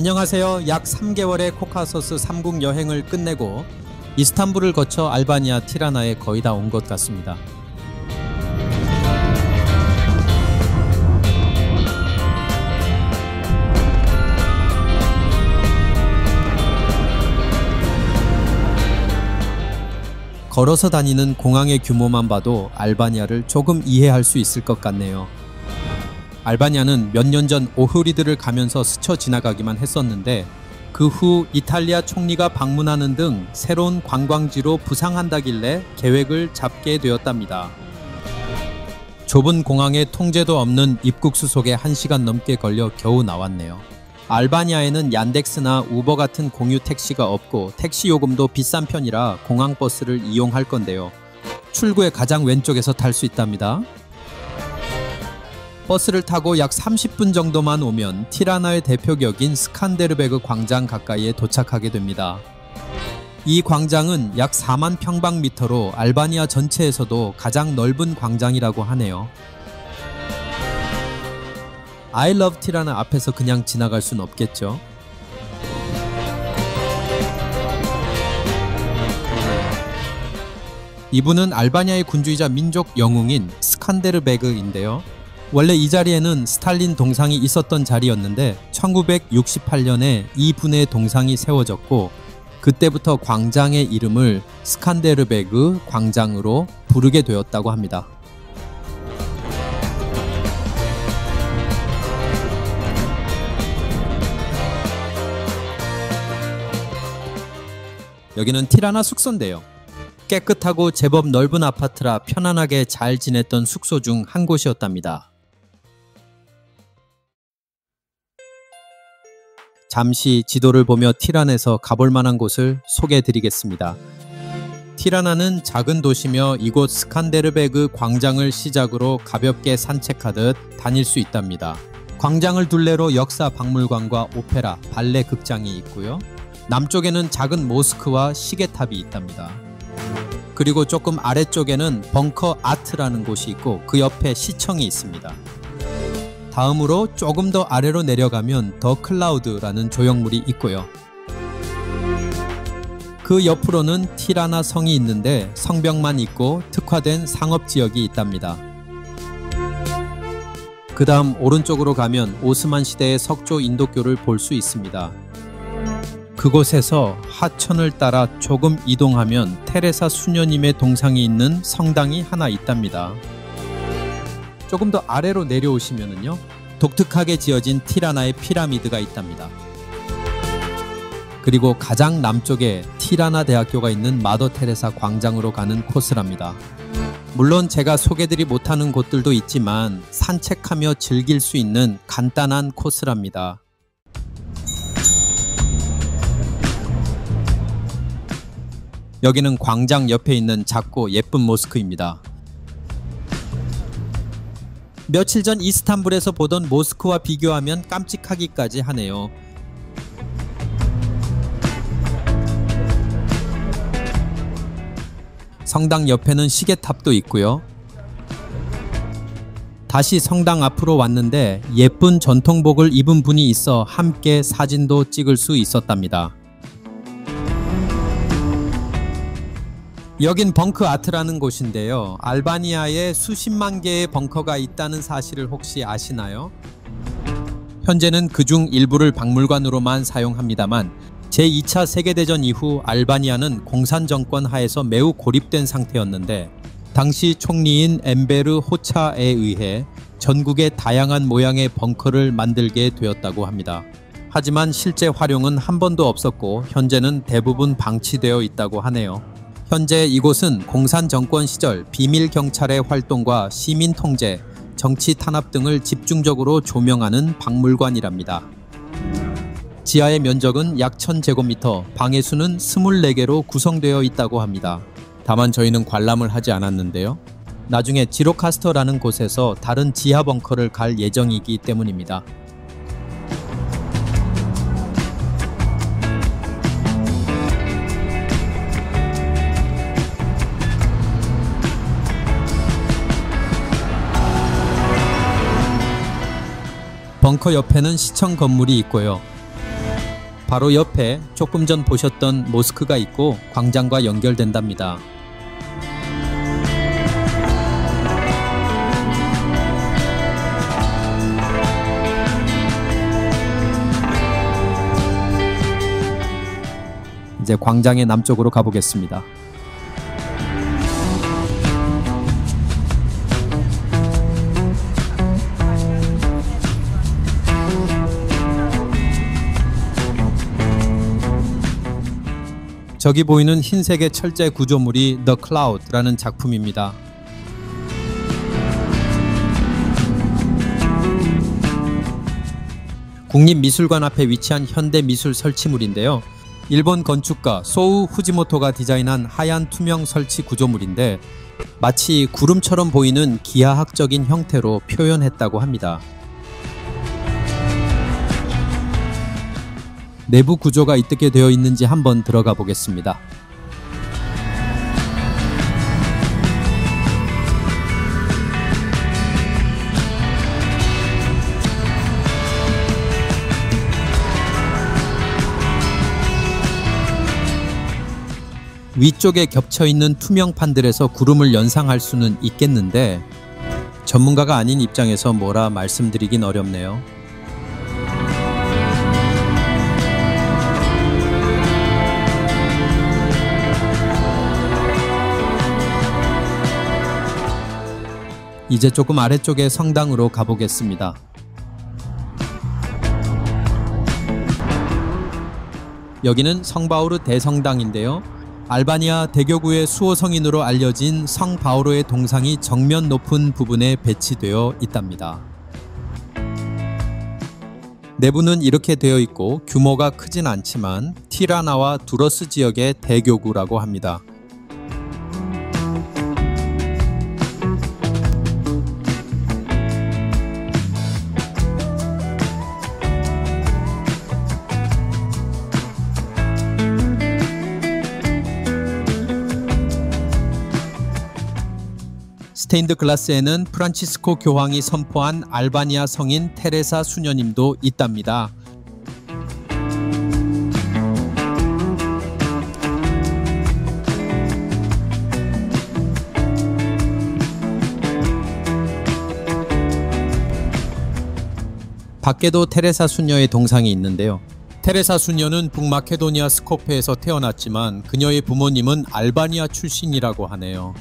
안녕하세요. 약 3개월의 코카서스 3국 여행을 끝내고 이스탄불을 거쳐 알바니아 티라나에 거의 다 온 것 같습니다. 걸어서 다니는 공항의 규모만 봐도 알바니아를 조금 이해할 수 있을 것 같네요. 알바니아는 몇 년 전 오흐리드를 가면서 스쳐 지나가기만 했었는데 그 후 이탈리아 총리가 방문하는 등 새로운 관광지로 부상한다길래 계획을 잡게 되었답니다. 좁은 공항에 통제도 없는 입국수 속에 1시간 넘게 걸려 겨우 나왔네요. 알바니아에는 얀덱스나 우버 같은 공유 택시가 없고 택시 요금도 비싼 편이라 공항버스를 이용할 건데요. 출구의 가장 왼쪽에서 탈 수 있답니다. 버스를 타고 약 30분 정도만 오면 티라나의 대표격인 스칸데르베그 광장 가까이에 도착하게 됩니다. 이 광장은 약 4만 평방미터로 알바니아 전체에서도 가장 넓은 광장이라고 하네요. I love 티라나 앞에서 그냥 지나갈 순 없겠죠. 이분은 알바니아의 군주이자 민족 영웅인 스칸데르베그인데요. 원래 이 자리에는 스탈린 동상이 있었던 자리였는데 1968년에 이분의 동상이 세워졌고 그때부터 광장의 이름을 스칸데르베그 광장으로 부르게 되었다고 합니다. 여기는 티라나 숙소인데요. 깨끗하고 제법 넓은 아파트라 편안하게 잘 지냈던 숙소 중 한 곳이었답니다. 잠시 지도를 보며 티라나에서 가볼 만한 곳을 소개해 드리겠습니다. 티라나는 작은 도시며 이곳 스칸데르베그 광장을 시작으로 가볍게 산책하듯 다닐 수 있답니다. 광장을 둘레로 역사 박물관과 오페라, 발레 극장이 있고요. 남쪽에는 작은 모스크와 시계탑이 있답니다. 그리고 조금 아래쪽에는 벙커 아트라는 곳이 있고 그 옆에 시청이 있습니다. 다음으로 조금 더 아래로 내려가면 더 클라우드라는 조형물이 있고요. 그 옆으로는 티라나 성이 있는데 성벽만 있고 특화된 상업지역이 있답니다. 그 다음 오른쪽으로 가면 오스만 시대의 석조 인도교를 볼 수 있습니다. 그곳에서 하천을 따라 조금 이동하면 테레사 수녀님의 동상이 있는 성당이 하나 있답니다. 조금 더 아래로 내려오시면은요, 독특하게 지어진 티라나의 피라미드가 있답니다. 그리고 가장 남쪽에 티라나 대학교가 있는 마더 테레사 광장으로 가는 코스랍니다. 물론 제가 소개드리 못하는 곳들도 있지만 산책하며 즐길 수 있는 간단한 코스랍니다. 여기는 광장 옆에 있는 작고 예쁜 모스크입니다. 며칠 전 이스탄불에서 보던 모스크와 비교하면 깜찍하기까지 하네요. 성당 옆에는 시계탑도 있고요. 다시 성당 앞으로 왔는데 예쁜 전통복을 입은 분이 있어 함께 사진도 찍을 수 있었답니다. 여긴 벙커 아트라는 곳인데요. 알바니아에 수십만 개의 벙커가 있다는 사실을 혹시 아시나요? 현재는 그중 일부를 박물관으로만 사용합니다만 제2차 세계대전 이후 알바니아는 공산정권 하에서 매우 고립된 상태였는데 당시 총리인 엠베르 호차에 의해 전국에 다양한 모양의 벙커를 만들게 되었다고 합니다. 하지만 실제 활용은 한 번도 없었고 현재는 대부분 방치되어 있다고 하네요. 현재 이곳은 공산정권 시절 비밀경찰의 활동과 시민 통제, 정치 탄압 등을 집중적으로 조명하는 박물관이랍니다. 지하의 면적은 약 1000제곱미터, 방의 수는 24개로 구성되어 있다고 합니다. 다만 저희는 관람을 하지 않았는데요. 나중에 지로카스터라는 곳에서 다른 지하 벙커를 갈 예정이기 때문입니다. 벙커 옆에는 시청 건물이 있고요. 바로 옆에 조금 전 보셨던 모스크가 있고 광장과 연결된답니다. 이제 광장의 남쪽으로 가보겠습니다. 저기 보이는 흰색의 철제 구조물이 The Cloud라는 작품입니다. 국립미술관 앞에 위치한 현대미술 설치물인데요. 일본 건축가 소우 후지모토가 디자인한 하얀 투명 설치 구조물인데 마치 구름처럼 보이는 기하학적인 형태로 표현했다고 합니다. 내부 구조가 어떻게 되어 있는지 한번 들어가 보겠습니다. 위쪽에 겹쳐있는 투명판들에서 구름을 연상할 수는 있겠는데 전문가가 아닌 입장에서 뭐라 말씀드리긴 어렵네요. 이제 조금 아래쪽의 성당으로 가보겠습니다. 여기는 성바오르 대성당인데요. 알바니아 대교구의 수호성인으로 알려진 성 바오로의 동상이 정면 높은 부분에 배치되어 있답니다. 내부는 이렇게 되어 있고 규모가 크진 않지만 티라나와 두러스 지역의 대교구라고 합니다. 스테인드 글라스에는 프란치스코 교황이 선포한 알바니아 성인 테레사 수녀님도 있답니다. 밖에도 테레사 수녀의 동상이 있는데요. 테레사 수녀는 북마케도니아 스코페에서 태어났지만 그녀의 부모님은 알바니아 출신이라고 하네요.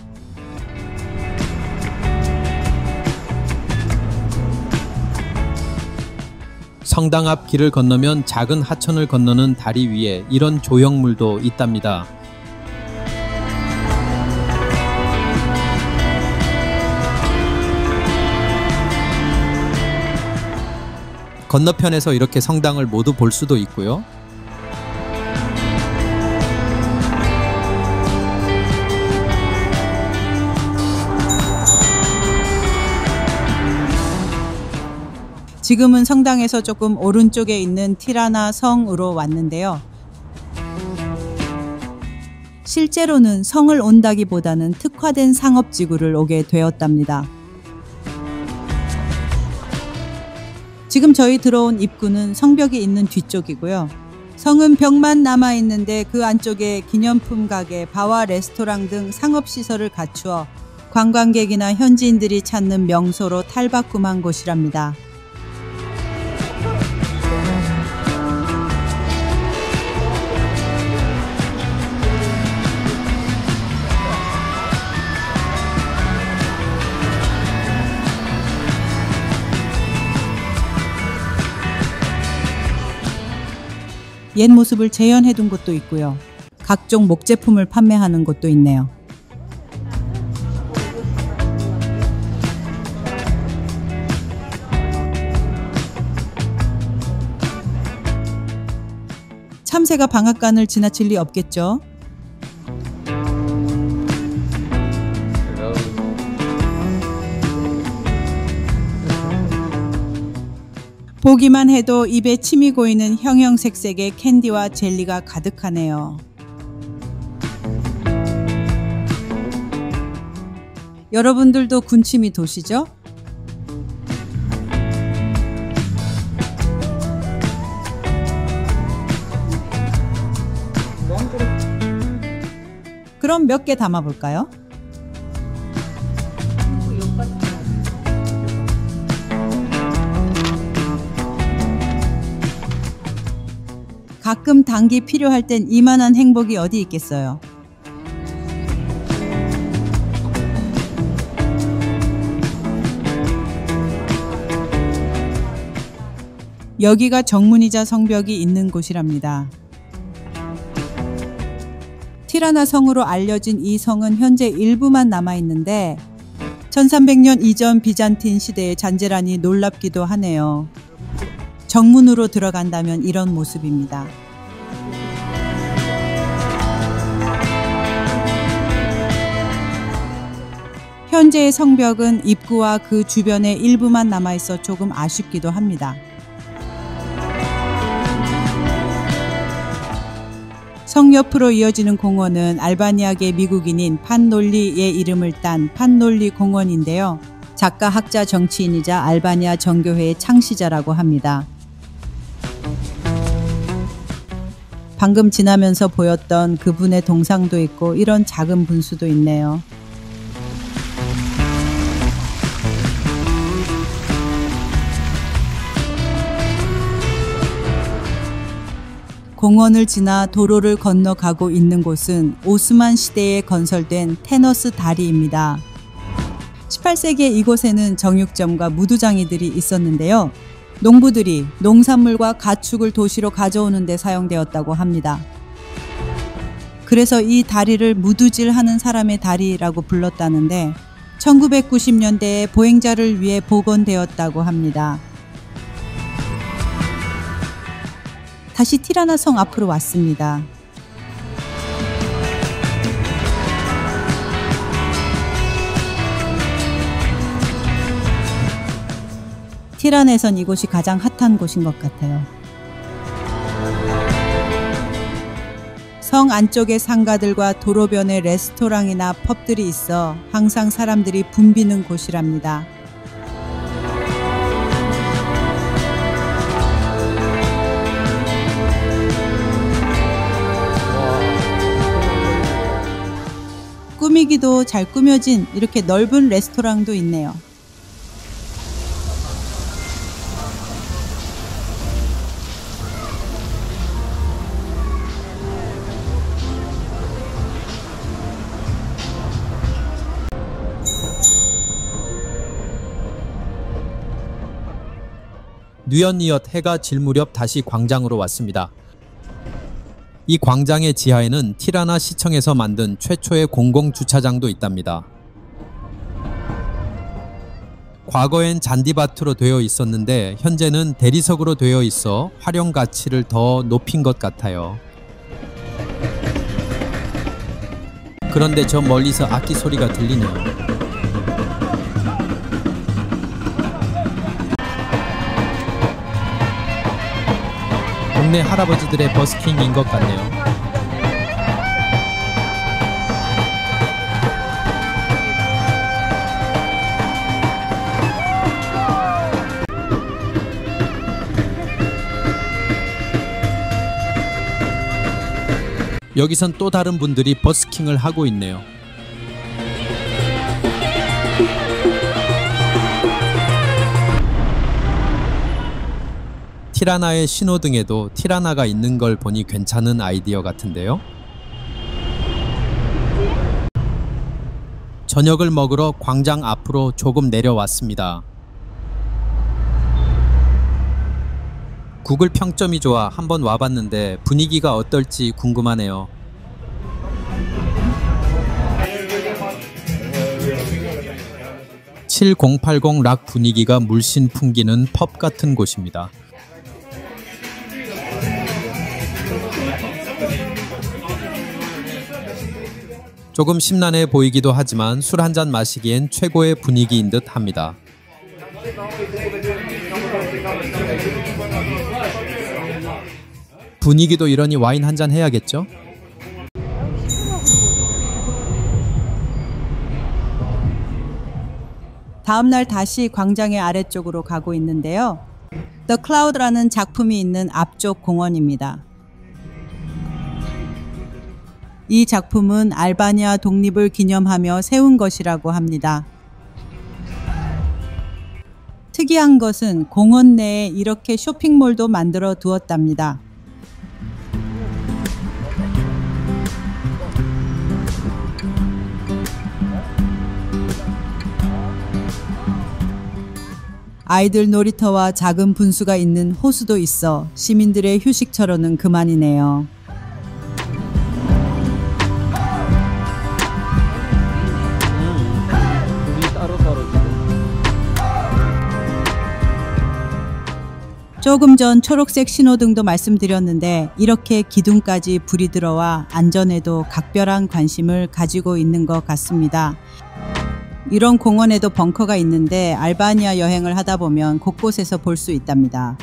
성당 앞 길을 건너면 작은 하천을 건너는 다리 위에 이런 조형물도 있답니다. 건너편에서 이렇게 성당을 모두 볼 수도 있고요. 지금은 성당에서 조금 오른쪽에 있는 티라나 성으로 왔는데요. 실제로는 성을 온다기보다는 특화된 상업지구를 오게 되었답니다. 지금 저희 들어온 입구는 성벽이 있는 뒤쪽이고요. 성은 벽만 남아있는데 그 안쪽에 기념품 가게, 바와 레스토랑 등 상업시설을 갖추어 관광객이나 현지인들이 찾는 명소로 탈바꿈한 곳이랍니다. 옛 모습을 재현해둔 곳도 있고요. 각종 목제품을 판매하는 곳도 있네요. 참새가 방앗간을 지나칠 리 없겠죠? 보기만 해도 입에 침이 고이는 형형색색의 캔디와 젤리가 가득하네요. 여러분들도 군침이 도시죠? 그럼 몇 개 담아볼까요? 가끔 당기 필요할 땐 이만한 행복이 어디 있겠어요. 여기가 정문이자 성벽이 있는 곳이랍니다. 티라나 성으로 알려진 이 성은 현재 일부만 남아있는데 1300년 이전 비잔틴 시대의 잔재라니 놀랍기도 하네요. 정문으로 들어간다면 이런 모습입니다. 현재의 성벽은 입구와 그 주변에 일부만 남아있어 조금 아쉽기도 합니다. 성 옆으로 이어지는 공원은 알바니아계 미국인인 판놀리의 이름을 딴 판놀리 공원인데요. 작가, 학자, 정치인이자 알바니아 정교회의 창시자라고 합니다. 방금 지나면서 보였던 그분의 동상도 있고 이런 작은 분수도 있네요. 공원을 지나 도로를 건너가고 있는 곳은 오스만 시대에 건설된 테너스 다리입니다. 18세기에 이곳에는 정육점과 무두장이들이 있었는데요. 농부들이 농산물과 가축을 도시로 가져오는 데 사용되었다고 합니다. 그래서 이 다리를 무두질하는 사람의 다리라고 불렀다는데 1990년대에 보행자를 위해 복원되었다고 합니다. 다시 티라나 성 앞으로 왔습니다. 티라나에선 이곳이 가장 핫한 곳인 것 같아요. 성 안쪽에 상가들과 도로변에 레스토랑이나 펍들이 있어 항상 사람들이 붐비는 곳이랍니다. 꾸미기도 잘 꾸며진 이렇게 넓은 레스토랑도 있네요. 뉘엿뉘엿 해가 질 무렵 다시 광장으로 왔습니다. 이 광장의 지하에는 티라나 시청에서 만든 최초의 공공주차장도 있답니다. 과거엔 잔디밭으로 되어 있었는데 현재는 대리석으로 되어 있어 활용 가치를 더 높인 것 같아요. 그런데 저 멀리서 악기 소리가 들리네요. 동네 할아버지들의 버스킹인 것 같네요. 여기선 또 다른 분들이 버스킹을 하고 있네요. 티라나의 신호등에도 티라나가 있는 걸 보니 괜찮은 아이디어 같은데요. 저녁을 먹으러 광장 앞으로 조금 내려왔습니다. 구글 평점이 좋아 한번 와봤는데 분위기가 어떨지 궁금하네요. (7080) 락 분위기가 물씬 풍기는 펍 같은 곳입니다. 조금 심란해 보이기도 하지만 술 한잔 마시기엔 최고의 분위기인 듯 합니다. 분위기도 이러니 와인 한잔 해야겠죠? 다음날 다시 광장의 아래쪽으로 가고 있는데요. The Cloud라는 작품이 있는 앞쪽 공원입니다. 이 작품은 알바니아 독립을 기념하며 세운 것이라고 합니다. 특이한 것은 공원 내에 이렇게 쇼핑몰도 만들어 두었답니다. 아이들 놀이터와 작은 분수가 있는 호수도 있어 시민들의 휴식처로는 그만이네요. 조금 전 초록색 신호등도 말씀드렸는데 이렇게 기둥까지 불이 들어와 안전에도 각별한 관심을 가지고 있는 것 같습니다. 이런 공원에도 벙커가 있는데 알바니아 여행을 하다 보면 곳곳에서 볼 수 있답니다.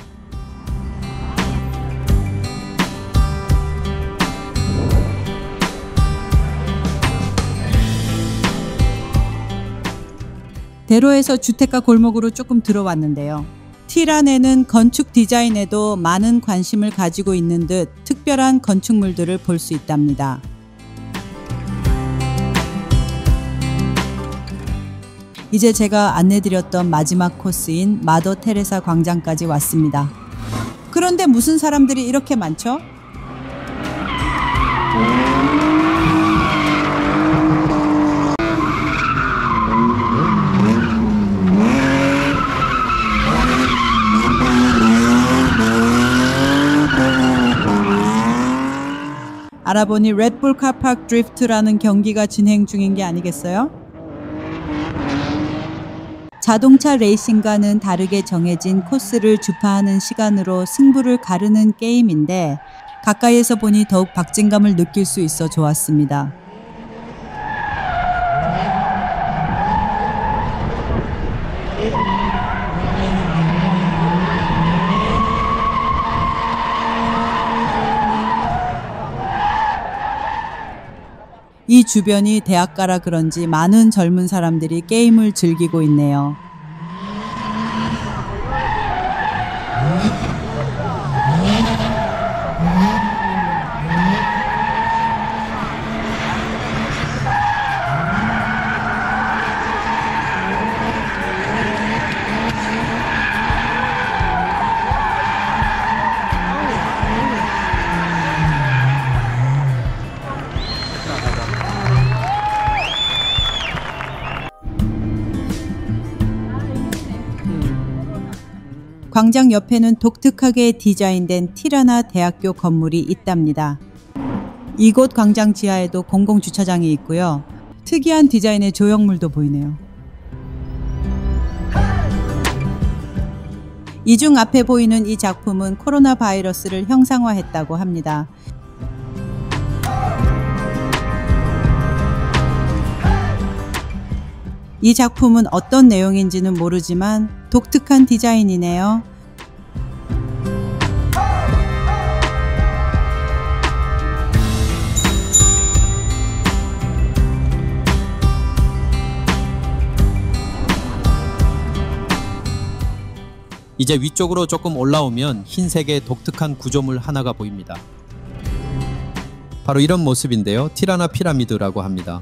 대로에서 주택가 골목으로 조금 들어왔는데요. 티라네는 건축 디자인에도 많은 관심을 가지고 있는 듯 특별한 건축물들을 볼 수 있답니다. 이제 제가 안내드렸던 마지막 코스인 마더 테레사 광장까지 왔습니다. 그런데 무슨 사람들이 이렇게 많죠? 알아보니 레드불 카파크 드리프트라는 경기가 진행 중인 게 아니겠어요? 자동차 레이싱과는 다르게 정해진 코스를 주파하는 시간으로 승부를 가르는 게임인데 가까이에서 보니 더욱 박진감을 느낄 수 있어 좋았습니다. 이 주변이 대학가라 그런지 많은 젊은 사람들이 게임을 즐기고 있네요. 광장 옆에는 독특하게 디자인된 티라나 대학교 건물이 있답니다. 이곳 광장 지하에도 공공주차장이 있고요. 특이한 디자인의 조형물도 보이네요. 이중 앞에 보이는 이 작품은 코로나 바이러스를 형상화했다고 합니다. 이 작품은 어떤 내용인지는 모르지만 독특한 디자인이네요. 이제 위쪽으로 조금 올라오면 흰색의 독특한 구조물 하나가 보입니다. 바로 이런 모습인데요. 티라나 피라미드라고 합니다.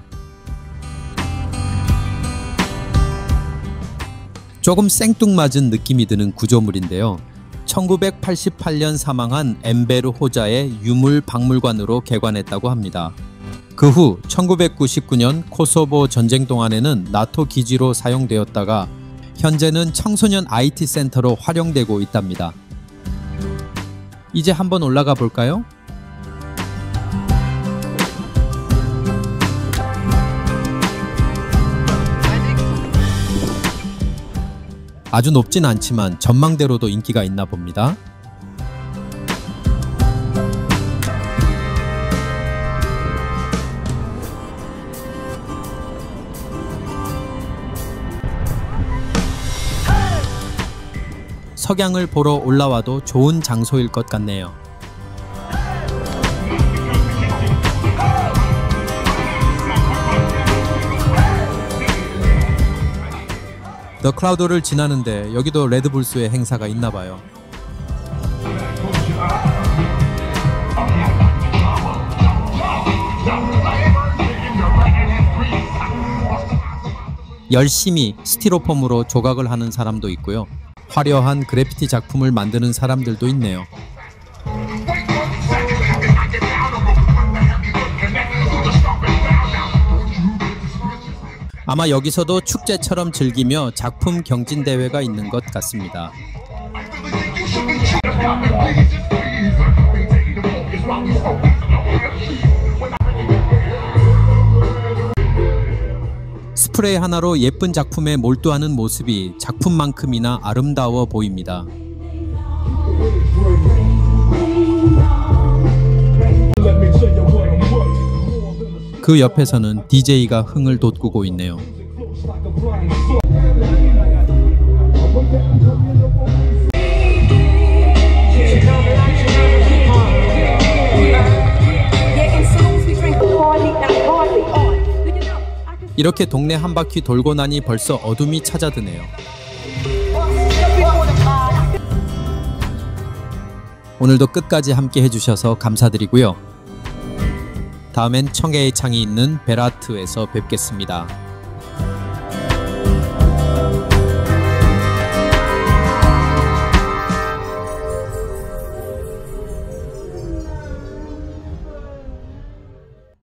조금 생뚱맞은 느낌이 드는 구조물인데요. 1988년 사망한 엠베르 호자의 유물 박물관으로 개관했다고 합니다. 그 후 1999년 코소보 전쟁 동안에는 나토 기지로 사용되었다가 현재는 청소년 IT 센터로 활용되고 있답니다. 이제 한번 올라가 볼까요? 아주 높진 않지만 전망대로도 인기가 있나 봅니다. 석양을 보러 올라와도 좋은 장소일 것 같네요. 더 클라우드를 지나는데 여기도 레드불스의 행사가 있나봐요. 열심히 스티로폼으로 조각을 하는 사람도 있고요. 화려한 그래피티 작품을 만드는 사람들도 있네요. 아마 여기서도 축제처럼 즐기며 작품 경진대회가 있는 것 같습니다. 스프레이 하나로 예쁜 작품에 몰두하는 모습이 작품만큼이나 아름다워 보입니다. 그 옆에서는 DJ가 흥을 돋구고 있네요. 이렇게 동네 한 바퀴 돌고 나니 벌써 어둠이 찾아드네요. 오늘도 끝까지 함께 해주셔서 감사드리고요. 다음엔 청해의 창이 있는 베라트에서 뵙겠습니다.